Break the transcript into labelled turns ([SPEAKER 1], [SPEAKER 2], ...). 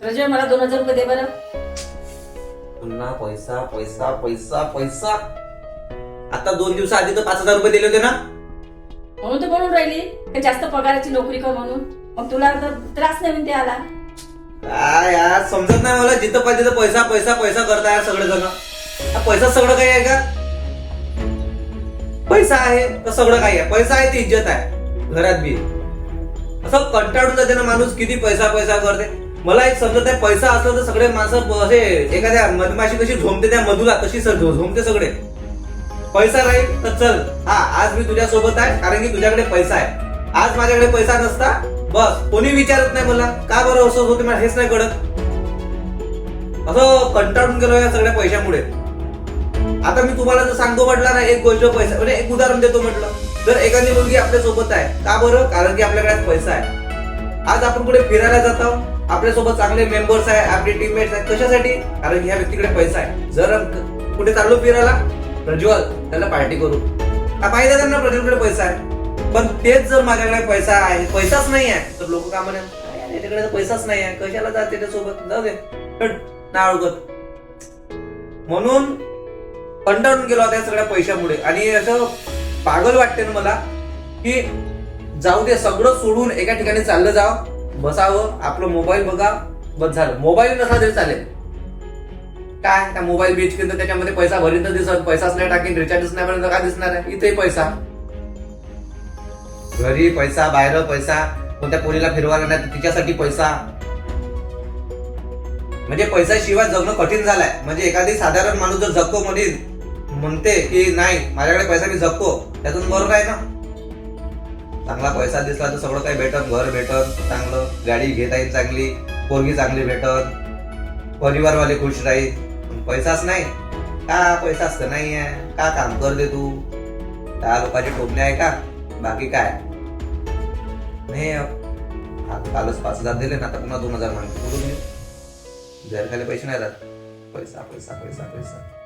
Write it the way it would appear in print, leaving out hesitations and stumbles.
[SPEAKER 1] रजय मला 2000 रुपये दे बरं.
[SPEAKER 2] पुन्हा पैसा पैसा पैसा पैसा. आता 2 दिवस आधी तर 5000 रुपये दिले होते ना.
[SPEAKER 1] म्हणून तर बनवून राहिली का जास्त पगाराची नोकरी कर म्हणून. मग तुला तर त्रास नाही म्हणते आला.
[SPEAKER 2] काय यार समजत नाही मला. जिथं पाहिजे तिथं पैसा पैसा पैसा करताय सगळे जण. हा पैसा सगळं काही आहे का? पैसा आहे तर सगळं काही आहे. पैसा आहे ती इज्जत आहे घरात बी. असं कंटाळून जाते ना माणूस. किती पैसा पैसा करते. मला एक समजत आहे पैसा असलं तर सगळे माणसं असे एखाद्या मधमाशी कशी झोमते त्या मधुला तशी झोमते सगळे. पैसा राहील तर चल हा आज मी तुझ्या सोबत आहे कारण की तुझ्याकडे पैसा आहे. आज माझ्याकडे पैसा नसता बस कोणी विचारत नाही मला का बरं असं होते मला हेच नाही कळत. असं कंटाळून गेलो या सगळ्या पैशामुळे. आता मी तुम्हाला जर सांगतो म्हटलं ना एक गोष्ट पैसा म्हणजे एक उदाहरण देतो म्हटलं. जर एखादी मुलगी आपल्या सोबत आहे का बरं कारण की आपल्याकडे पैसा आहे. आज आपण कुठे फिरायला जात आहोत आपल्यासोबत चांगले मेंबर्स आहे आपले टीममेट्स आहेत कशासाठी कारण की ह्या व्यक्तीकडे पैसा आहे. जर कुठे चाललो फिरायला प्रज्वल त्याला पार्टी करू माहिती आहे त्यांना प्रज्वलकडे पैसा आहे. पण तेच जर माझ्याकडे पैसा आहे पैसाच नाही आहे तर लोक का म्हणे याच्याकडे पैसाच नाही आहे कशाला जाते त्याच्यासोबत जाऊ दे ना अडगत. म्हणून कंटाळून गेलो त्या सगळ्या पैशामुळे. आणि असं पागल वाटते ना मला की जाऊ दे सगळं सोडून एका ठिकाणी चाललं जावं बसावं आपलं मोबाईल बघा बस झालं. मोबाईल नसला तरी चालेल. काय त्या मोबाईल बेच केलं त्याच्यामध्ये पैसा भरीत दिसत पैसाच नाही टाकेन रिचार्जच नाही भरत काय दिसणार आहे. इथे पैसा घरी पैसा बाहेर पैसा कोणत्या पोरीला फिरवायला नाही तिच्यासाठी पैसा. म्हणजे पैशाशिवाय जगणं कठीण झालंय. म्हणजे एखादी साधारण माणूस जर जगतो म्हणते की नाही माझ्याकडे पैसा मी जगतो त्यातून बरोबर आहे ना. चांगला पैसा दिसला तर सगळं काही भेटत घर भेटत चांगलं गाडी घेता येईल चांगली पोरगी चांगली भेटत परिवारवाले खुश राहील. पैसाच नाही का पैसाच तर नाही आहे का काम कर दे तू त्या लोकांचे टोपणे आहे का बाकी काय नाही. कालच 5000 दिले ना आता पुन्हा 2000 मागितले. जर खाली पैसे नाही राहत पैसा पैसा पैसा पैसा.